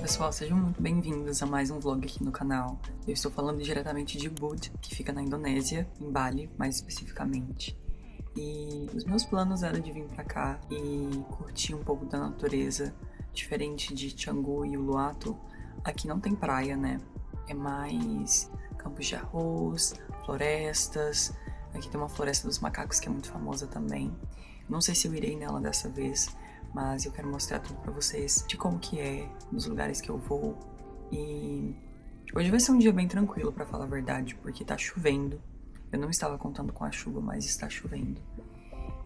pessoal, sejam muito bem-vindos a mais um vlog aqui no canal. Eu estou falando diretamente de Ubud, que fica na Indonésia, em Bali, mais especificamente. E os meus planos eram de vir pra cá e curtir um pouco da natureza, diferente de Canggu e Uluwatu. Aqui não tem praia, né? É mais campos de arroz, florestas. Aqui tem uma floresta dos macacos que é muito famosa também. Não sei se eu irei nela dessa vez, mas eu quero mostrar tudo pra vocês de como que é, nos lugares que eu vou. E hoje vai ser um dia bem tranquilo, pra falar a verdade, porque tá chovendo. Eu não estava contando com a chuva, mas está chovendo.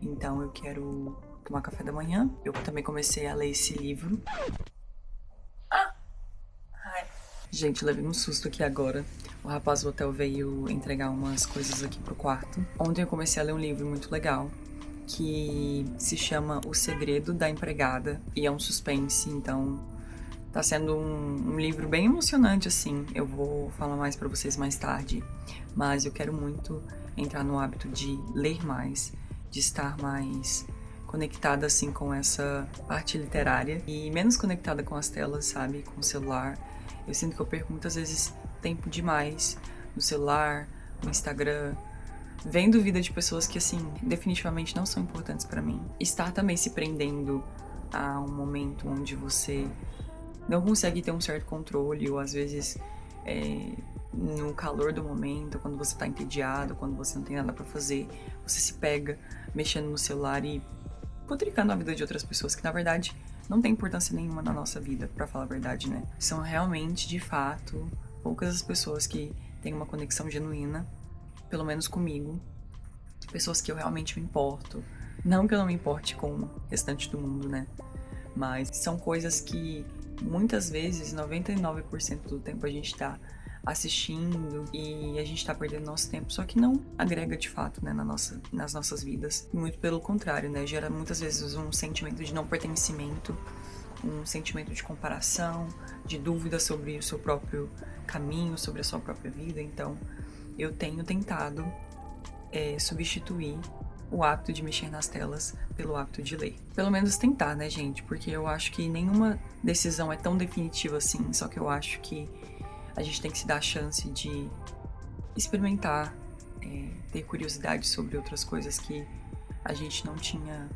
Então eu quero tomar café da manhã. Eu também comecei a ler esse livro. Gente, levei um susto aqui agora. O rapaz do hotel veio entregar umas coisas aqui pro quarto. Ontem eu comecei a ler um livro muito legal, que se chama O Segredo da Empregada, e é um suspense, então tá sendo um livro bem emocionante, assim. Eu vou falar mais pra vocês mais tarde, mas eu quero muito entrar no hábito de ler mais, de estar mais conectada, assim, com essa parte literária e menos conectada com as telas, sabe, com o celular. Eu sinto que eu perco muitas vezes tempo demais no celular, no Instagram, vendo vida de pessoas que, assim, definitivamente não são importantes pra mim. Estar também se prendendo a um momento onde você não consegue ter um certo controle, ou às vezes no calor do momento, quando você tá entediado, quando você não tem nada pra fazer, você se pega mexendo no celular e putricando a vida de outras pessoas que, na verdade, não tem importância nenhuma na nossa vida, pra falar a verdade, né? São realmente, de fato, poucas as pessoas que têm uma conexão genuína, pelo menos comigo, pessoas que eu realmente me importo. Não que eu não me importe com o restante do mundo, né? Mas são coisas que muitas vezes, 99% do tempo, a gente tá assistindo e a gente tá perdendo nosso tempo, só que não agrega de fato, né, nas nossas vidas. Muito pelo contrário, né? Gera muitas vezes um sentimento de não pertencimento, um sentimento de comparação, de dúvida sobre o seu próprio caminho, sobre a sua própria vida. Então, eu tenho tentado substituir o hábito de mexer nas telas pelo hábito de ler. Pelo menos tentar, né, gente? Porque eu acho que nenhuma decisão é tão definitiva assim, só que eu acho que a gente tem que se dar a chance de experimentar, ter curiosidade sobre outras coisas que a gente não tinha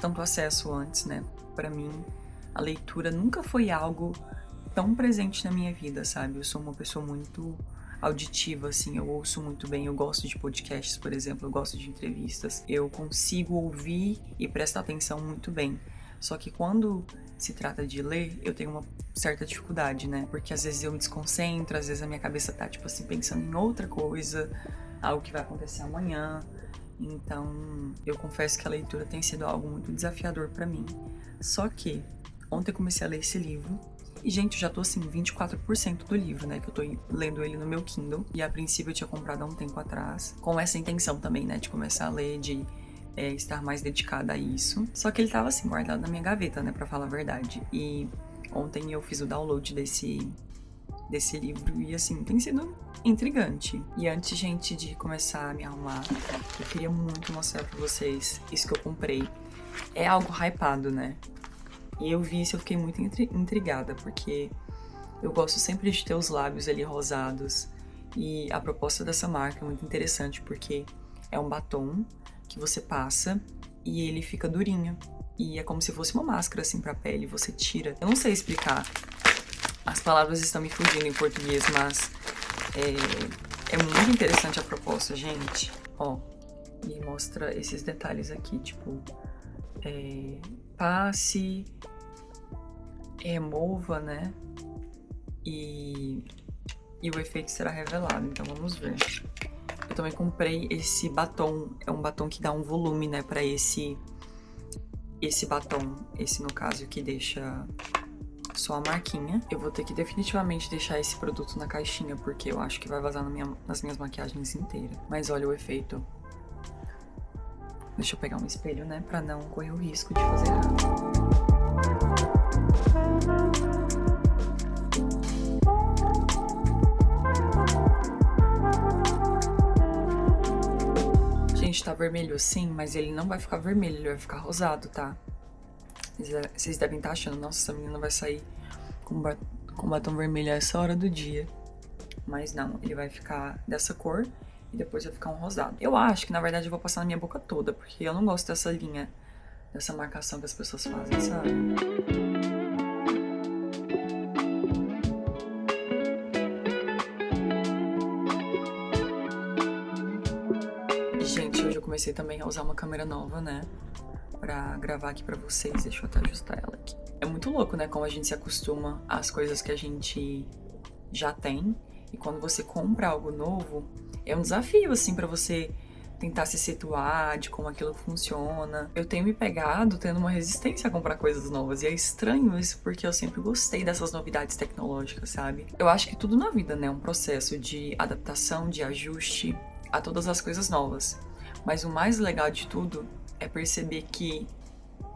tanto acesso antes, né? Pra mim, a leitura nunca foi algo tão presente na minha vida, sabe? Eu sou uma pessoa muito auditiva, assim, eu ouço muito bem, eu gosto de podcasts, por exemplo, eu gosto de entrevistas, eu consigo ouvir e prestar atenção muito bem. Só que quando se trata de ler, eu tenho uma certa dificuldade, né? Porque às vezes eu me desconcentro, às vezes a minha cabeça tá, tipo assim, pensando em outra coisa, algo que vai acontecer amanhã. Então, eu confesso que a leitura tem sido algo muito desafiador pra mim. Só que ontem eu comecei a ler esse livro e, gente, eu já tô assim, 24% do livro, né? Que eu tô lendo ele no meu Kindle. E a princípio eu tinha comprado há um tempo atrás, com essa intenção também, né? De começar a ler, de estar mais dedicada a isso. Só que ele tava assim, guardado na minha gaveta, né? Pra falar a verdade. E ontem eu fiz o download desse livro e, assim, tem sido intrigante. E antes, gente, de começar a me arrumar, eu queria muito mostrar pra vocês isso que eu comprei. É algo hypado, né? E eu vi isso e eu fiquei muito intrigada, porque eu gosto sempre de ter os lábios ali rosados. E a proposta dessa marca é muito interessante, porque é um batom que você passa e ele fica durinho. E é como se fosse uma máscara, assim, pra pele, você tira. Eu não sei explicar. As palavras estão me fugindo em português, mas é muito interessante a proposta, gente. Ó, e mostra esses detalhes aqui, tipo, passe, remova, né? E o efeito será revelado, então vamos ver. Eu também comprei esse batom, é um batom que dá um volume, né, pra esse batom, esse no caso que deixa só a marquinha. Eu vou ter que definitivamente deixar esse produto na caixinha, porque eu acho que vai vazar nas minhas maquiagens inteiras. Mas olha o efeito. Deixa eu pegar um espelho, né, pra não correr o risco de fazer errado. Gente, tá vermelho sim, mas ele não vai ficar vermelho, ele vai ficar rosado, tá? Vocês devem estar achando, nossa, essa menina vai sair com batom vermelho a essa hora do dia. Mas não, ele vai ficar dessa cor e depois vai ficar um rosado. Eu acho que, na verdade, eu vou passar na minha boca toda, porque eu não gosto dessa linha, dessa marcação que as pessoas fazem, sabe? E, gente, hoje eu comecei também a usar uma câmera nova, né? Pra gravar aqui pra vocês. Deixa eu até ajustar ela aqui. É muito louco, né? Como a gente se acostuma às coisas que a gente já tem. E quando você compra algo novo, é um desafio, assim, pra você tentar se situar de como aquilo funciona. Eu tenho me pegado tendo uma resistência a comprar coisas novas. E é estranho isso, porque eu sempre gostei dessas novidades tecnológicas, sabe? Eu acho que tudo na vida, né? É um processo de adaptação, de ajuste a todas as coisas novas. Mas o mais legal de tudo é perceber que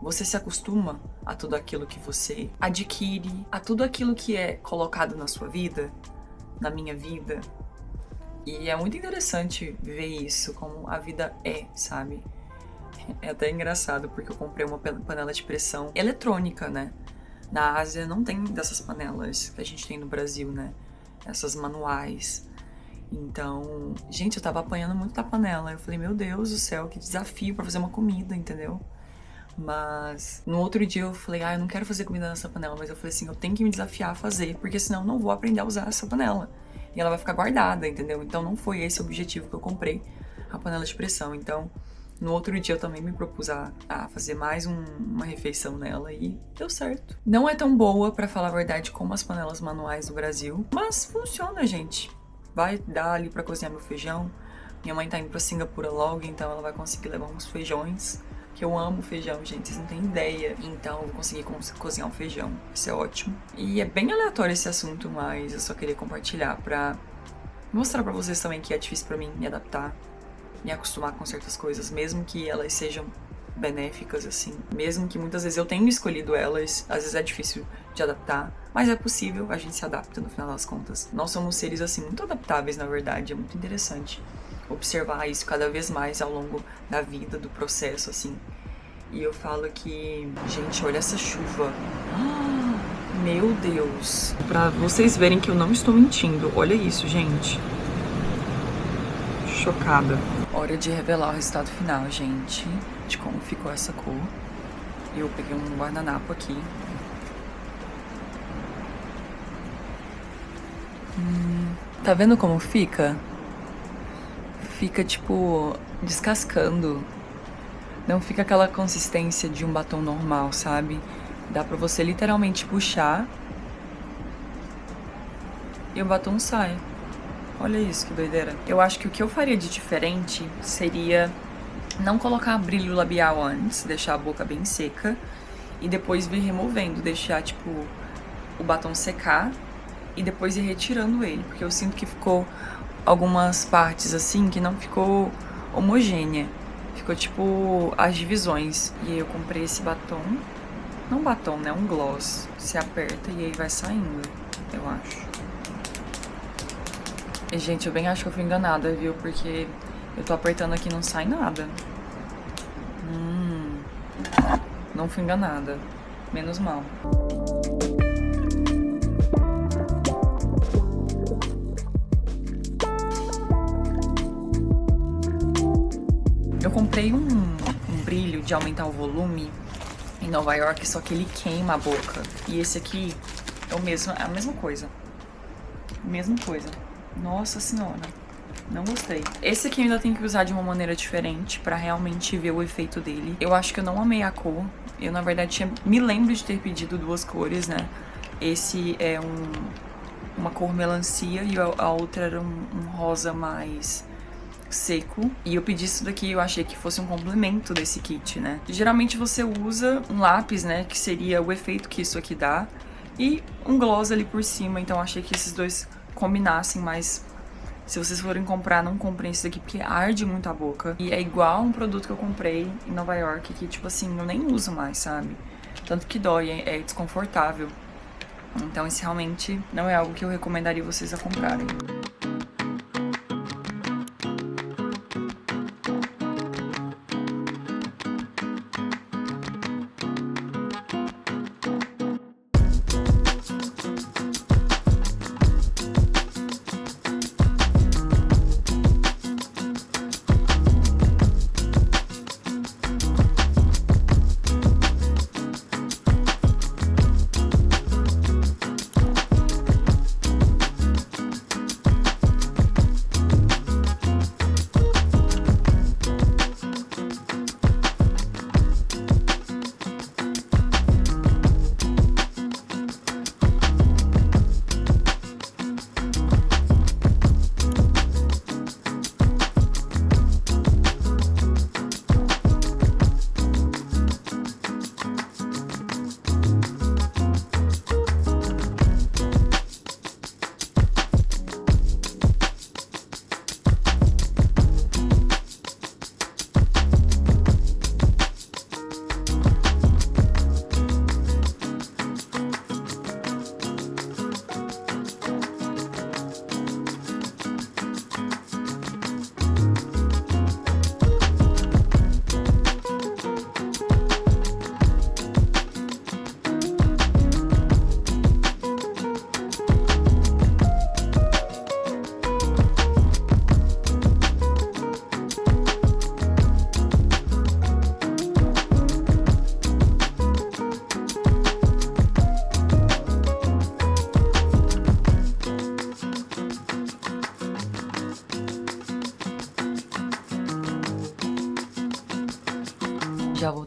você se acostuma a tudo aquilo que você adquire, a tudo aquilo que é colocado na sua vida, na minha vida. E é muito interessante ver isso, como a vida é, sabe? É até engraçado, porque eu comprei uma panela de pressão eletrônica, né? Na Ásia não tem dessas panelas que a gente tem no Brasil, né? Essas manuais. Então, gente, eu tava apanhando muito da panela. Eu falei, meu Deus do céu, que desafio pra fazer uma comida, entendeu? Mas no outro dia eu falei, eu não quero fazer comida nessa panela, mas eu falei assim, eu tenho que me desafiar a fazer, porque senão eu não vou aprender a usar essa panela. E ela vai ficar guardada, entendeu? Então não foi esse o objetivo que eu comprei a panela de pressão. Então, no outro dia eu também me propus a fazer mais uma refeição nela e deu certo. Não é tão boa, pra falar a verdade, como as panelas manuais do Brasil, mas funciona, gente. Vai dar ali pra cozinhar meu feijão. Minha mãe tá indo pra Singapura logo, então ela vai conseguir levar uns feijões. Que eu amo feijão, gente, vocês não têm ideia. Então eu vou conseguir cozinhar um feijão. Isso é ótimo. E é bem aleatório esse assunto, mas eu só queria compartilhar pra mostrar pra vocês também que é difícil pra mim me adaptar, me acostumar com certas coisas, mesmo que elas sejam benéficas, assim. Mesmo que muitas vezes eu tenha escolhido elas, às vezes é difícil de adaptar, mas é possível, a gente se adapta no final das contas. Nós somos seres, assim, muito adaptáveis, na verdade, é muito interessante observar isso cada vez mais ao longo da vida, do processo, assim. E eu falo que, gente, olha essa chuva. Meu Deus. Pra vocês verem que eu não estou mentindo, olha isso, gente. Chocada. Hora de revelar o resultado final, gente, de como ficou essa cor. Eu peguei um guardanapo aqui. Tá vendo como fica? Fica, tipo, descascando. Não fica aquela consistência de um batom normal, sabe? Dá pra você literalmente puxar e o batom sai. Olha isso, que doideira. Eu acho que o que eu faria de diferente seria não colocar brilho labial antes, deixar a boca bem seca e depois vir removendo, deixar, tipo, o batom secar e depois ir retirando ele, porque eu sinto que ficou algumas partes assim que não ficou homogênea. Ficou tipo as divisões. E aí eu comprei esse batom. Não batom, né? Um gloss. Você aperta e aí vai saindo, eu acho. E, gente, eu bem acho que eu fui enganada, viu? Porque eu tô apertando aqui e não sai nada. Não fui enganada. Menos mal. Eu comprei um brilho de aumentar o volume em Nova York, só que ele queima a boca. E esse aqui é a mesma coisa. Mesma coisa. Nossa senhora, não gostei. Esse aqui eu ainda tenho que usar de uma maneira diferente pra realmente ver o efeito dele. Eu acho que eu não amei a cor. Eu, na verdade, me lembro de ter pedido duas cores, né? Esse é uma cor melancia e a outra era um rosa mais seco. E eu pedi isso daqui, eu achei que fosse um complemento desse kit, né? Geralmente você usa um lápis, né? Que seria o efeito que isso aqui dá. E um gloss ali por cima, então achei que esses dois combinassem, mas se vocês forem comprar, não comprem esse daqui, porque arde muito a boca. E é igual um produto que eu comprei em Nova York, que tipo assim, eu nem uso mais, sabe? Tanto que dói, é desconfortável. Então esse realmente não é algo que eu recomendaria vocês a comprarem.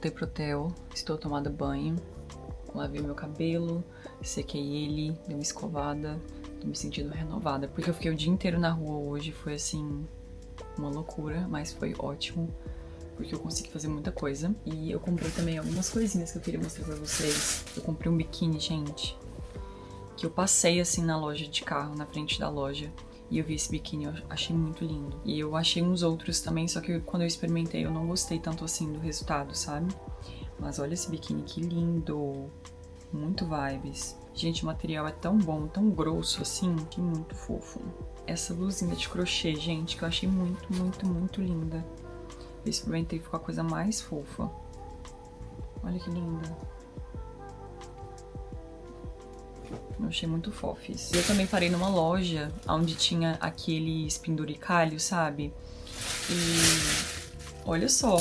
voltei pro hotel, estou tomando banho, lavei meu cabelo, sequei ele, dei uma escovada, tô me sentindo renovada, porque eu fiquei o dia inteiro na rua hoje, foi assim, uma loucura, mas foi ótimo, porque eu consegui fazer muita coisa. E eu comprei também algumas coisinhas que eu queria mostrar pra vocês. Eu comprei um biquíni, gente, que eu passei assim na loja de carro, na frente da loja, e eu vi esse biquíni, eu achei muito lindo. E eu achei uns outros também, só que quando eu experimentei eu não gostei tanto assim do resultado, sabe? Mas olha esse biquíni, que lindo! Muito vibes. Gente, o material é tão bom, tão grosso assim, que muito fofo. Essa blusinha de crochê, gente, que eu achei muito, muito, muito linda. Eu experimentei, ficou a coisa mais fofa. Olha que linda. Eu achei muito fofes. Eu também parei numa loja onde tinha aqueles penduricalhos, sabe? E olha só.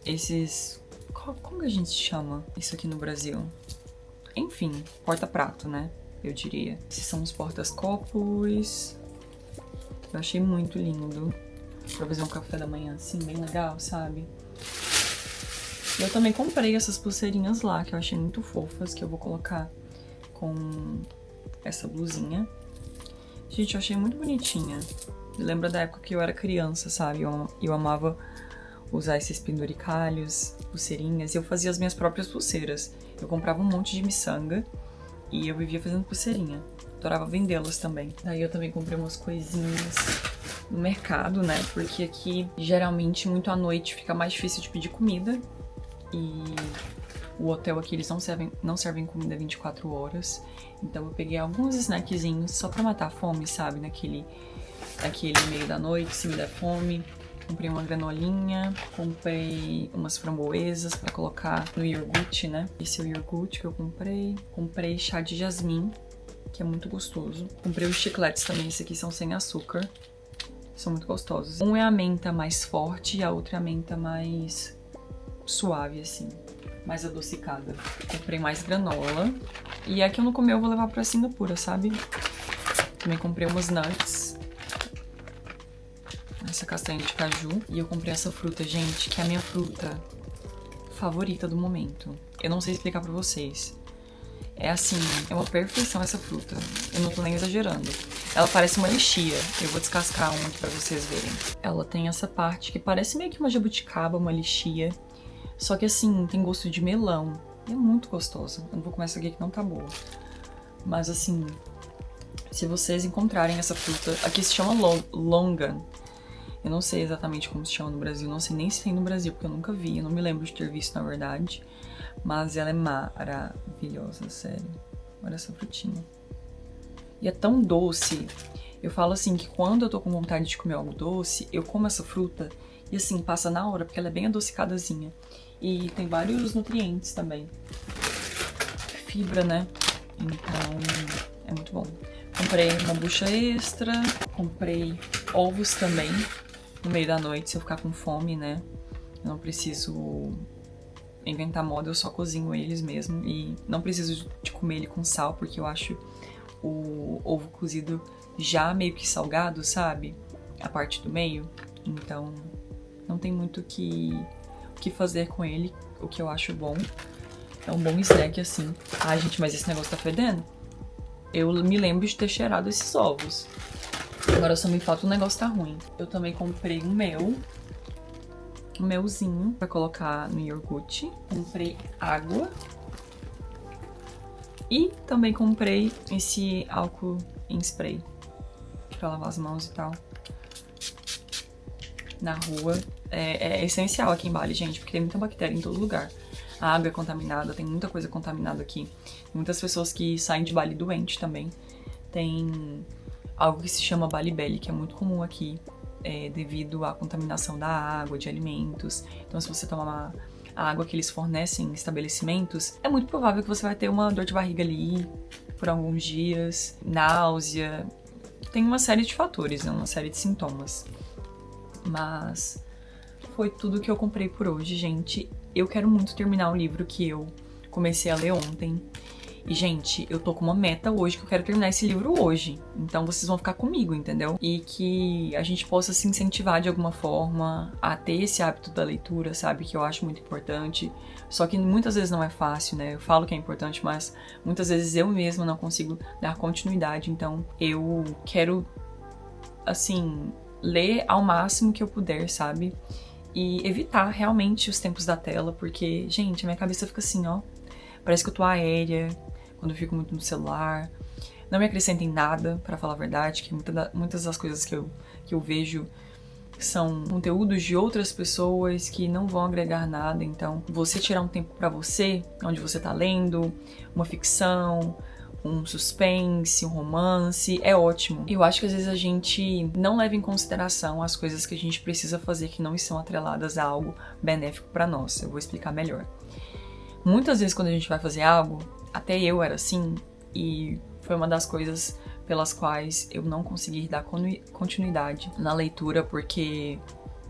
Esses... Como que a gente chama isso aqui no Brasil? Enfim, porta-prato, né? Eu diria. Esses são os portas-copos. Eu achei muito lindo. Pra fazer um café da manhã assim, bem legal, sabe? Eu também comprei essas pulseirinhas lá, que eu achei muito fofas, que eu vou colocar com essa blusinha. Gente, eu achei muito bonitinha. Me lembra da época que eu era criança, sabe? Eu amava usar esses penduricalhos, pulseirinhas, e eu fazia as minhas próprias pulseiras. Eu comprava um monte de miçanga e eu vivia fazendo pulseirinha. Adorava vendê-las também. Daí eu também comprei umas coisinhas no mercado, né? Porque aqui, geralmente, muito à noite fica mais difícil de pedir comida. E o hotel aqui, eles não servem comida 24 horas. Então eu peguei alguns snackzinhos só pra matar a fome, sabe? Naquele meio da noite, se me der fome. Comprei uma granolinha, comprei umas framboesas pra colocar no iogurte, né? Esse é o iogurte que eu comprei. Comprei chá de jasmim, que é muito gostoso. Comprei os chicletes também, esses aqui são sem açúcar. São muito gostosos. Um é a menta mais forte e a outra é a menta mais suave, assim. Mais adocicada. Comprei mais granola. E a que eu não comi eu vou levar pra Singapura, sabe? Também comprei umas nuts. Essa castanha de caju. E eu comprei essa fruta, gente, que é a minha fruta favorita do momento. Eu não sei explicar pra vocês. É assim, é uma perfeição essa fruta. Eu não tô nem exagerando. Ela parece uma lixia. Eu vou descascar uma aqui pra vocês verem. Ela tem essa parte que parece meio que uma jabuticaba, uma lixia. Só que assim, tem gosto de melão. E é muito gostosa. Eu não vou comer essa aqui que não tá boa. Mas assim, se vocês encontrarem essa fruta... Aqui se chama longan. Eu não sei exatamente como se chama no Brasil. Não sei nem se tem no Brasil, porque eu nunca vi. Eu não me lembro de ter visto, na verdade. Mas ela é maravilhosa, sério. Olha essa frutinha. E é tão doce. Eu falo assim que quando eu tô com vontade de comer algo doce, eu como essa fruta e assim, passa na hora, porque ela é bem adocicadazinha. E tem vários nutrientes também. Fibra, né? Então, é muito bom. Comprei uma bucha extra, comprei ovos também, no meio da noite, se eu ficar com fome, né? Eu não preciso inventar moda, eu só cozinho eles mesmo. E não preciso de comer ele com sal, porque eu acho o ovo cozido já meio que salgado, sabe? A parte do meio. Então, não tem muito o que fazer com ele, o que eu acho bom. É um bom snack assim. Ai, gente, mas esse negócio tá fedendo. Eu me lembro de ter cheirado esses ovos. Agora só me falta o negócio tá ruim. Eu também comprei um melzinho pra colocar no iogurte. Comprei água. E também comprei esse álcool em spray pra lavar as mãos e tal. Na rua. É essencial aqui em Bali, gente, porque tem muita bactéria em todo lugar. A água é contaminada, tem muita coisa contaminada aqui. Muitas pessoas que saem de Bali doentes também. Tem algo que se chama Bali Belly, que é muito comum aqui, devido à contaminação da água, de alimentos. Então, se você tomar a água que eles fornecem em estabelecimentos, é muito provável que você vai ter uma dor de barriga ali por alguns dias, náusea. Tem uma série de fatores, né? Uma série de sintomas. Mas foi tudo que eu comprei por hoje, gente. Eu quero muito terminar o livro que eu comecei a ler ontem. E, gente, eu tô com uma meta hoje, que eu quero terminar esse livro hoje. Então, vocês vão ficar comigo, entendeu? E que a gente possa se incentivar de alguma forma a ter esse hábito da leitura, sabe? Que eu acho muito importante. Só que muitas vezes não é fácil, né? Eu falo que é importante, mas muitas vezes eu mesma não consigo dar continuidade. Então, eu quero, assim, ler ao máximo que eu puder, sabe? E evitar realmente os tempos da tela, porque, gente, a minha cabeça fica assim, ó. Parece que eu tô aérea quando eu fico muito no celular. Não me acrescenta em nada, pra falar a verdade, que muitas das coisas que eu vejo são conteúdos de outras pessoas que não vão agregar nada. Então, você tirar um tempo pra você, onde você tá lendo uma ficção, um suspense, um romance, é ótimo. Eu acho que às vezes a gente não leva em consideração as coisas que a gente precisa fazer que não estão atreladas a algo benéfico pra nós. Eu vou explicar melhor. Muitas vezes quando a gente vai fazer algo, até eu era assim, e foi uma das coisas pelas quais eu não consegui dar continuidade na leitura, porque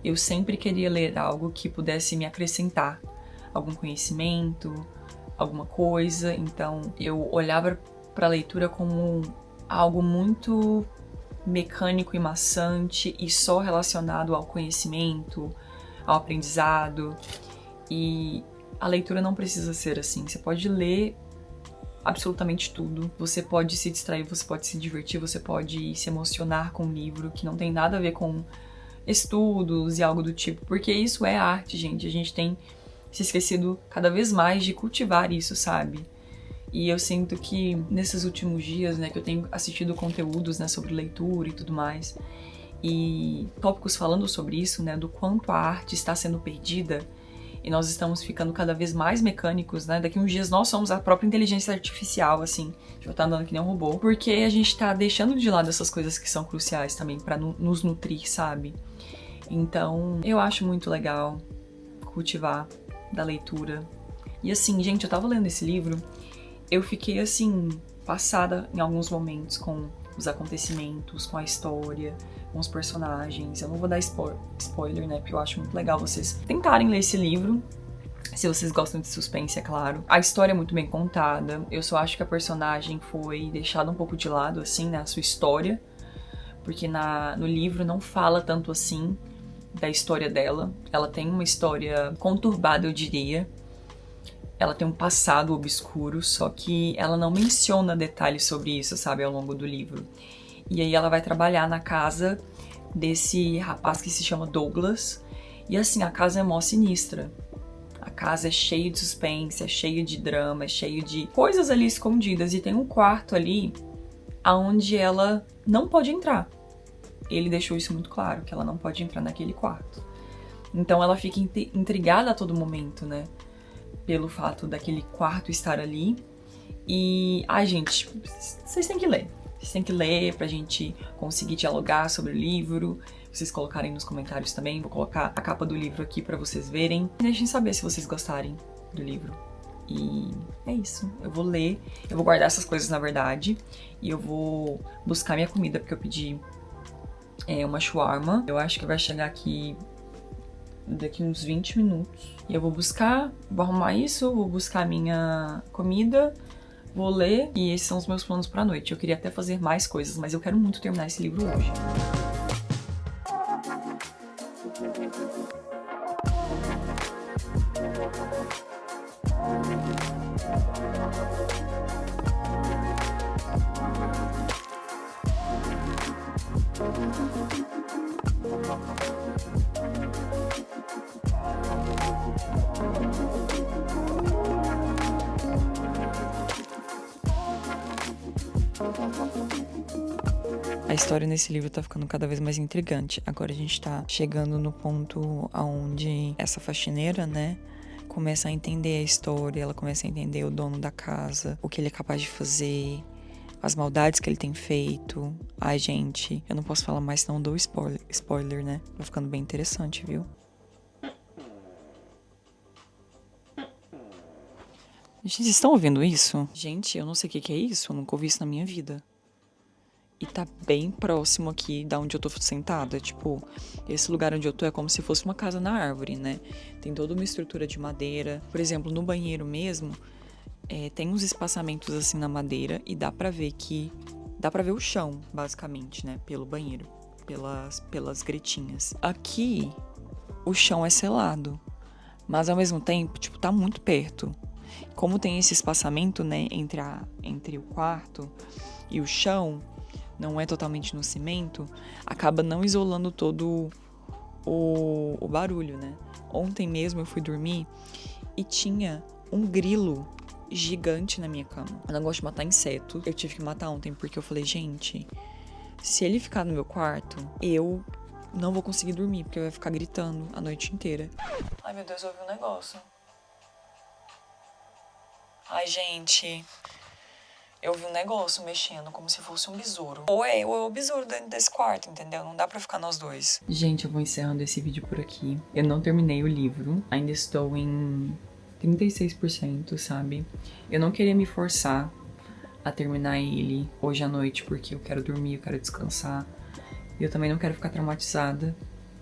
eu sempre queria ler algo que pudesse me acrescentar algum conhecimento, alguma coisa. Então eu olhava para a leitura como algo muito mecânico e maçante e só relacionado ao conhecimento, ao aprendizado. E a leitura não precisa ser assim. Você pode ler absolutamente tudo. Você pode se distrair, você pode se divertir, você pode se emocionar com um livro que não tem nada a ver com estudos e algo do tipo. Porque isso é arte, gente. A gente tem se esquecido cada vez mais de cultivar isso, sabe? E eu sinto que nesses últimos dias, né, que eu tenho assistido conteúdos, né, sobre leitura e tudo mais, e tópicos falando sobre isso, né, do quanto a arte está sendo perdida, e nós estamos ficando cada vez mais mecânicos, né? Daqui uns dias nós somos a própria inteligência artificial, assim. A gente vai estar andando que nem um robô. Porque a gente tá deixando de lado essas coisas que são cruciais também pra nos nutrir, sabe? Então, eu acho muito legal cultivar da leitura. E assim, gente, eu tava lendo esse livro, eu fiquei, assim, passada em alguns momentos com os acontecimentos, com a história, com os personagens. Eu não vou dar spoiler, né? Porque eu acho muito legal vocês tentarem ler esse livro, se vocês gostam de suspense, é claro. A história é muito bem contada. Eu só acho que a personagem foi deixada um pouco de lado, assim, né? A sua história. Porque no livro não fala tanto assim da história dela. Ela tem uma história conturbada, eu diria. Ela tem um passado obscuro, só que ela não menciona detalhes sobre isso, sabe, ao longo do livro. E aí ela vai trabalhar na casa desse rapaz que se chama Douglas. E assim, a casa é mó sinistra. A casa é cheia de suspense, é cheia de drama, é cheia de coisas ali escondidas. E tem um quarto ali aonde ela não pode entrar. Ele deixou isso muito claro, que ela não pode entrar naquele quarto. Então ela fica intrigada a todo momento, né? Pelo fato daquele quarto estar ali. E, ai, gente, vocês têm que ler. Vocês têm que ler pra gente conseguir dialogar sobre o livro. Vocês colocarem nos comentários também. Vou colocar a capa do livro aqui pra vocês verem. Deixem saber se vocês gostarem do livro. E é isso. Eu vou ler. Eu vou guardar essas coisas, na verdade. E eu vou buscar minha comida, porque eu pedi uma shawarma. Eu acho que vai chegar aqui daqui uns 20 minutos. E eu vou arrumar isso, vou buscar a minha comida, vou ler, e esses são os meus planos pra noite. Eu queria até fazer mais coisas, mas eu quero muito terminar esse livro hoje. A história nesse livro tá ficando cada vez mais intrigante. Agora a gente tá chegando no ponto onde essa faxineira, né, começa a entender a história, ela começa a entender o dono da casa, o que ele é capaz de fazer, as maldades que ele tem feito. Ai, gente, eu não posso falar mais, senão eu dou spoiler, né? Tá ficando bem interessante, viu? Gente, vocês estão ouvindo isso? Gente, eu não sei o que é isso, eu nunca ouvi isso na minha vida. E tá bem próximo aqui da onde eu tô sentada. Tipo, esse lugar onde eu tô é como se fosse uma casa na árvore, né? Tem toda uma estrutura de madeira. Por exemplo, no banheiro mesmo, tem uns espaçamentos assim na madeira e dá pra ver o chão, basicamente, né? Pelo banheiro, pelas gretinhas. Aqui, o chão é selado, mas ao mesmo tempo, tipo, tá muito perto. Como tem esse espaçamento, né, entre o quarto e o chão, não é totalmente no cimento, acaba não isolando todo o barulho, né? Ontem mesmo eu fui dormir e tinha um grilo gigante na minha cama. Eu não gosto de matar inseto. Eu tive que matar ontem porque eu falei, gente, se ele ficar no meu quarto, eu não vou conseguir dormir, porque vai ficar gritando a noite inteira. Ai, meu Deus, eu ouvi um negócio. Ai, gente, eu vi um negócio mexendo como se fosse um besouro. Ou é o besouro dentro desse quarto, entendeu? Não dá pra ficar nós dois. Gente, eu vou encerrando esse vídeo por aqui. Eu não terminei o livro. Ainda estou em 36%, sabe? Eu não queria me forçar a terminar ele hoje à noite, porque eu quero dormir, eu quero descansar. E eu também não quero ficar traumatizada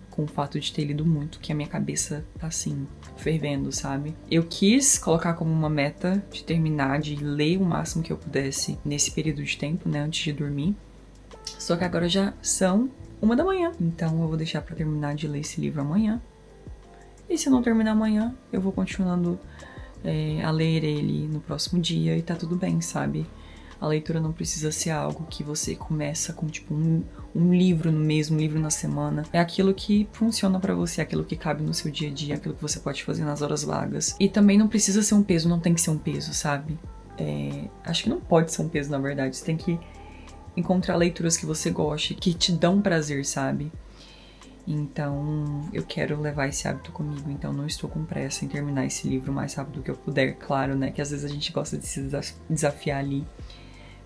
com o fato de ter lido muito, que a minha cabeça tá assim, fervendo, sabe? Eu quis colocar como uma meta de terminar, de ler o máximo que eu pudesse nesse período de tempo, né, antes de dormir. Só que agora já são 1 da manhã, então eu vou deixar pra terminar de ler esse livro amanhã. E se eu não terminar amanhã, eu vou continuando a ler ele no próximo dia e tá tudo bem, sabe? A leitura não precisa ser algo que você começa com, tipo, um livro no mês, um livro na semana. É aquilo que funciona pra você, é aquilo que cabe no seu dia a dia, aquilo que você pode fazer nas horas vagas. E também não precisa ser um peso, não tem que ser um peso, sabe? Acho que não pode ser um peso, na verdade. Você tem que encontrar leituras que você goste, que te dão prazer, sabe? Então, eu quero levar esse hábito comigo, então não estou com pressa em terminar esse livro o mais rápido que eu puder. Claro, né, que às vezes a gente gosta de se desafiar ali.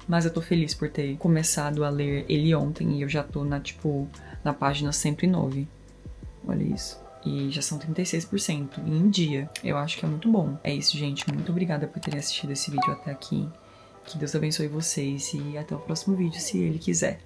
Mas eu tô feliz por ter começado a ler ele ontem e eu já tô na página 109. Olha isso. E já são 36% em um dia. Eu acho que é muito bom. É isso, gente. Muito obrigada por terem assistido esse vídeo até aqui. Que Deus abençoe vocês e até o próximo vídeo, se Ele quiser.